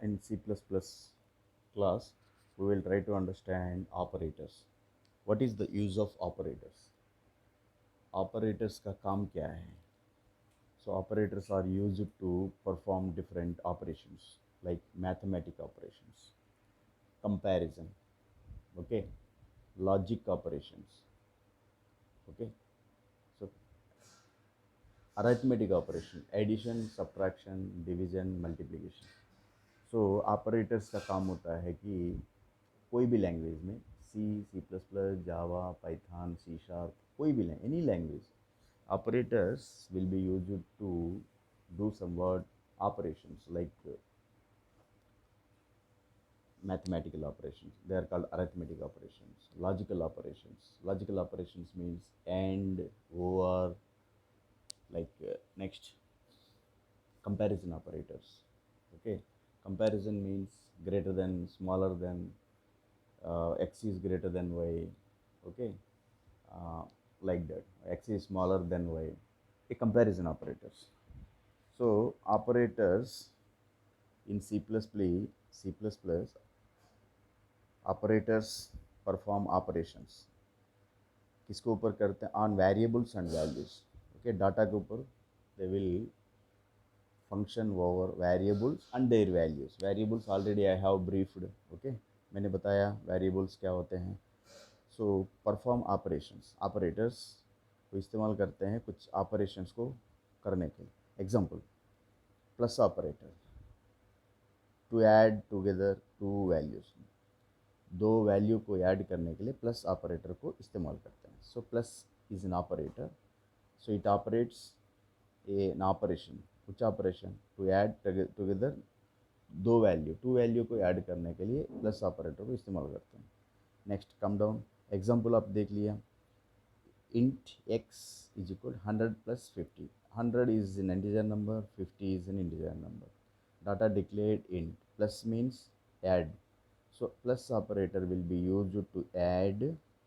In C++ class, we will try to understand operators. What is the use of operators? Operators का काम क्या है? So operators are used to perform different operations like mathematical operations, comparison, okay, logic operations, okay. So arithmetic operation, addition, subtraction, division, multiplication. So operators का काम होता है कि कोई भी लैंग्वेज में C++, जावा, पाइथन, सी शार्प, कोई भी any language, operators will be used to do some word operations like mathematical operations. They are called arithmetic operations. Logical operations. Logical operations means and, or, like next, comparison operators. Okay, comparison means greater than, smaller than, x is greater than y. Okay, uh, like that. X is smaller than y. A comparison operators. So operators in C++, operators perform operations किसके ऊपर करते हैं? On variables and values. Okay, data के ऊपर they will function over variables and there values. Variables already I have briefed. Okay, मैंने बताया variables क्या होते हैं. सो परफॉर्म ऑपरेशंस, ऑपरेटर्स को इस्तेमाल करते हैं कुछ ऑपरेशंस को करने के लिए. Example, plus operator to add together two values. दो वैल्यू को ऐड करने के लिए प्लस ऑपरेटर को इस्तेमाल करते हैं. So plus is an operator. So it operates an operation. कुछ operation to add together two value को ऐड करने के लिए प्लस ऑपरेटर को इस्तेमाल करते हैं. Next, come down. एग्जांपल आप देख लिया. Int x is equal 100 + 50. 100 is an integer number, 50 is an integer number. Data declared int. Plus means add. So plus operator will be used to add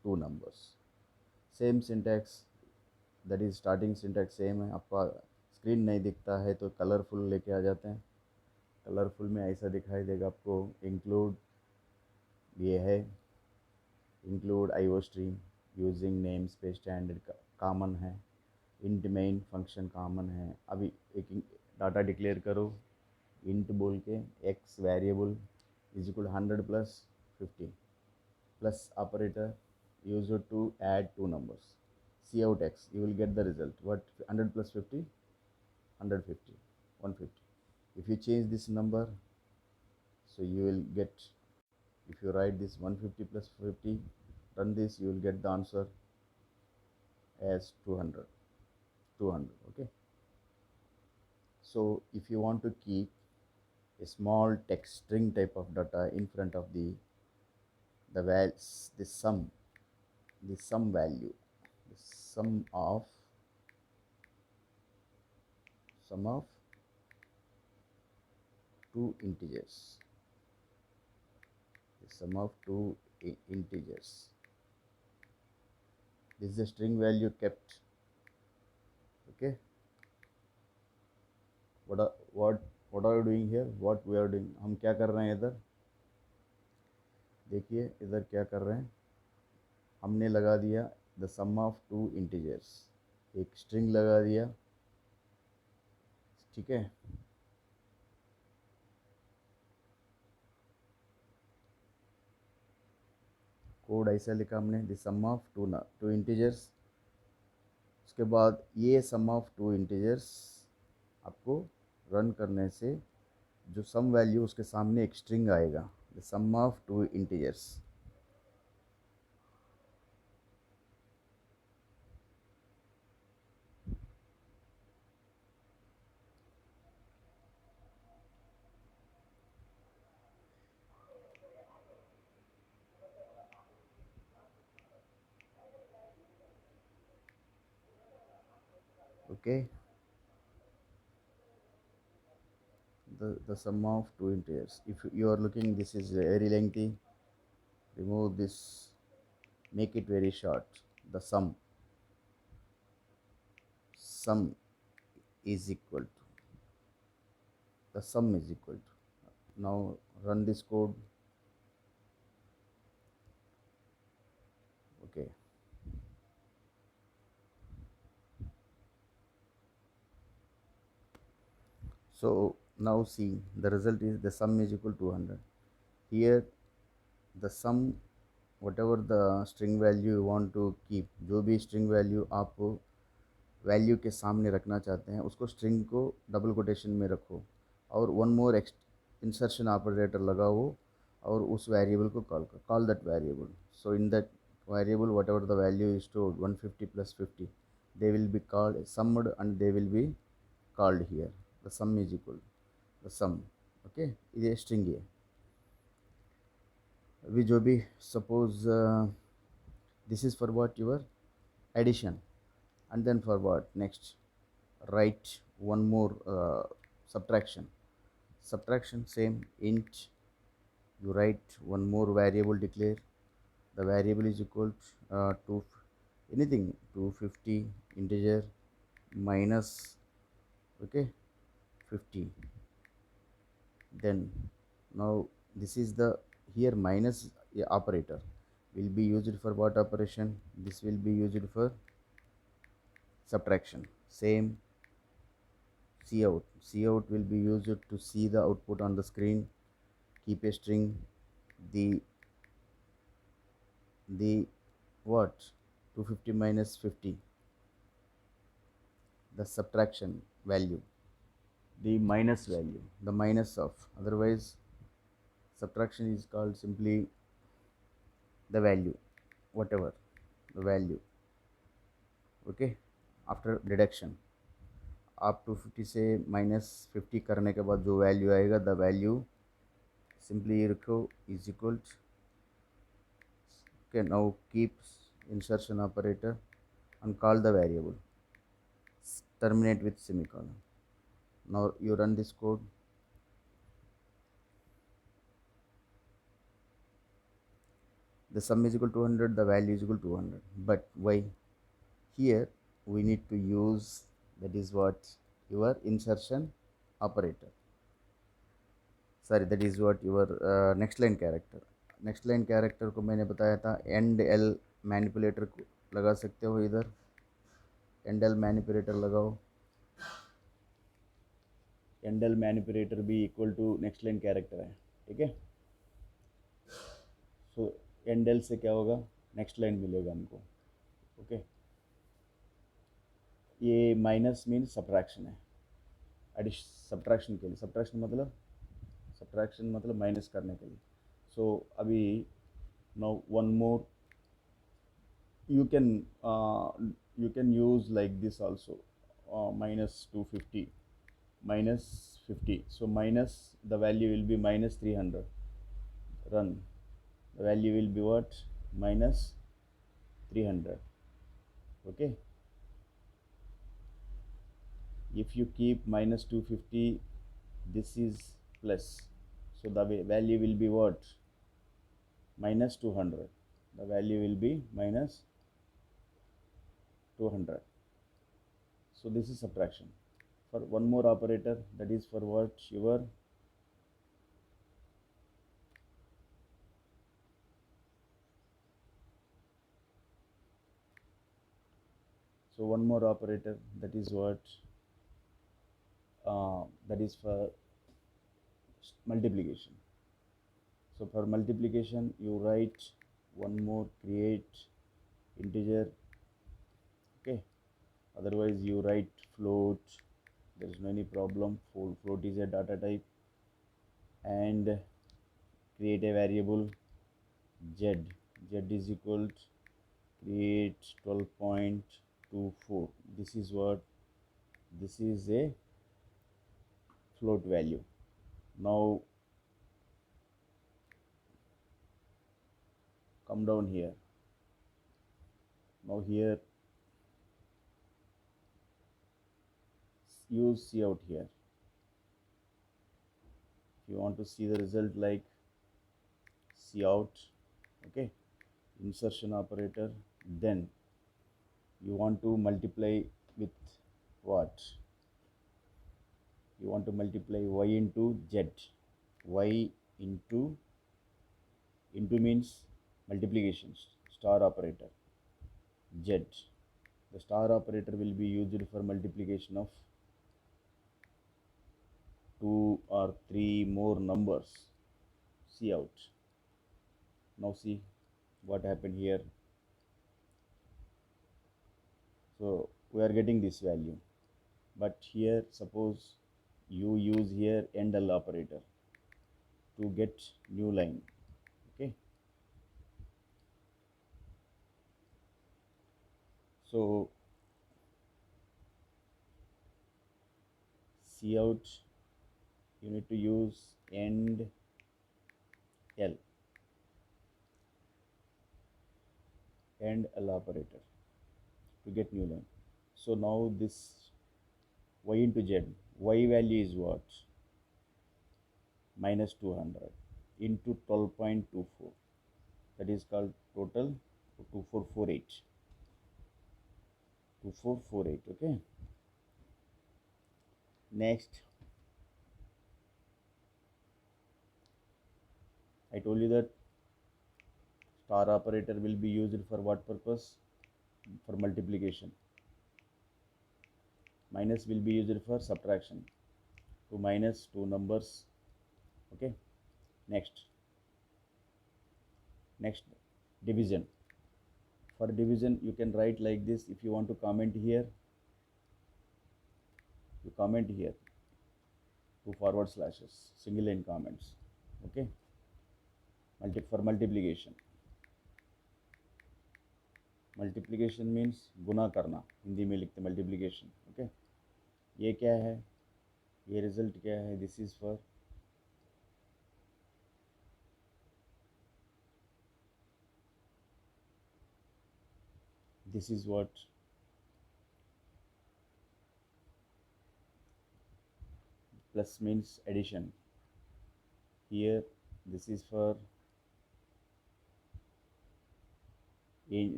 two numbers. Same syntax, that is starting syntax same है. आपका screen नहीं दिखता है तो colourful लेके आ जाते हैं. Colourful में ऐसा दिखाई देगा आपको. इंक्लूड ये है, include IO stream using name space standard common है. इंट मेन फंक्शन कॉमन है. अभी एक डाटा डिक्लेयर करो इंट बोल के, x variable is equal 100 + 50. Plus operator used to add two numbers. See out x, you will get the result. What? 100 + 50, 150, 150. If you change this number, so you will get, if you write this 150 + 50, run this, you will get the answer as 200. Okay, so if you want to keep a small text string type of data in front of the sum value, the sum of two integers, the sum of two integers. This is the string value kept. Okay, what are you doing here? What we are doing, हम क्या कर रहे हैं इधर देखिए. इधर क्या कर रहे हैं, हमने लगा दिया the sum of two integers. एक स्ट्रिंग लगा दिया. ठीक है, कोड ऐसा लिखा हमने, the sum of two integers. उसके बाद ये सम ऑफ टू इंटीजर्स आपको रन करने से जो सम वैल्यू उसके सामने एक स्ट्रिंग आएगा, the sum of two integers. Okay, the sum of two integers. If you are looking, this is very lengthy, remove this, make it very short. The sum is equal to, the sum is equal to Now run this code. Okay, so now see, the result is the sum is equal to 200. Here the sum, whatever the string value you want to keep, जो भी string value आप value के सामने रखना चाहते हैं उसको string को डबल कोटेशन में रखो और वन मोर इंसर्शन ऑपरेटर लगाओ और उस वेरिएबल को call that variable. So in that variable whatever the value is stored 150 plus 50, they will be called summed and they will be called here. The sum is equal the sum. Okay, ये string है. अभी जो भी suppose this is for what your addition, and then for what next write one more subtraction same int, you write one more variable, declare the variable is equal to anything 250 integer minus, okay, 50. Then now this is the, here minus operator will be used for what operation? This will be used for subtraction. Same cout will be used to see the output on the screen. Keep a string, the what, 250 minus 50, the subtraction value, the minus value, the minus of, otherwise subtraction is called simply the value, whatever the value. Okay, after deduction आप 250 से -50 करने के बाद जो value आएगा, the value simply रखो is equal. Okay, now keep insertion operator and call the variable, terminate with semicolon. Now you run this code. The sum is equal to 200, the value is equal to 200. But why? Here we need to use, that is what, your insertion operator. Sorry, that is what your next line character. Next line character को मैंने बताया था and L manipulator को लगा सकते हो, इधर end L manipulator लगाओ. एंड एल मैनिपुलेटर भी equal to next line character है. ठीक है, सो एंड एल से क्या होगा, नेक्स्ट लाइन मिलेगा हमको. ओके, ये माइनस मीन्स सब्ट्रैक्शन है, सब्ट्रैक्शन के लिए. सब्ट्रैक्शन मतलब माइनस करने के लिए. सो अभी now one more you can use like this also, minus 250 minus 50, so minus, the value will be minus 300. Run, the value will be what, minus 300. Okay, if you keep minus 250, this is plus, so the value will be what, minus 200. The value will be minus 200. So this is subtraction. For one more operator, that is for what, your so one more operator, that is what, that is for multiplication. So for multiplication you write one more create integer. Okay, otherwise you write float, there is no any problem. Float is a data type, and create a variable z is equal to create 12.24. this is what, this is a float value. Now come down here. Now here use cout here. If you want to see the result, like cout, okay, insertion operator, then you want to multiply with what, you want to multiply y into z. y into means multiplications, star operator. Z, the star operator will be used for multiplication of two or three more numbers. See out. Now see what happened here. So we are getting this value, but here suppose you use here and L operator to get new line. Okay, so see out, you need to use and L and L operator to get new line. So now this y into z, y value is what? Minus 200 into 12.24, that is called total 2448. 2448. Okay, next I told you that star operator will be used for what purpose? For multiplication. Minus will be used for subtraction. To minus two numbers. Okay, next division. For division you can write like this. If you want to comment here, you comment here, two forward slashes, single line comments. Okay, for multiplication. Multiplication means गुना करना, हिंदी में लिखते multiplication. Okay, ये क्या है, ये result क्या है? This is for this is what plus means addition. Here this is for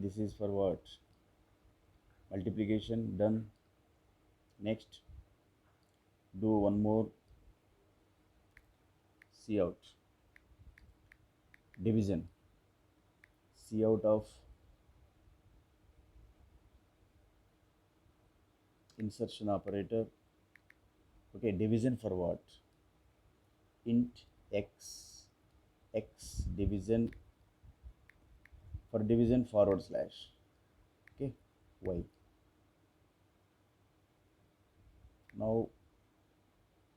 this is for what? Multiplication done. Next do one more. See out, division. See out of insertion operator. Okay, division for what? Int x division, for division forward slash. Okay, y. Now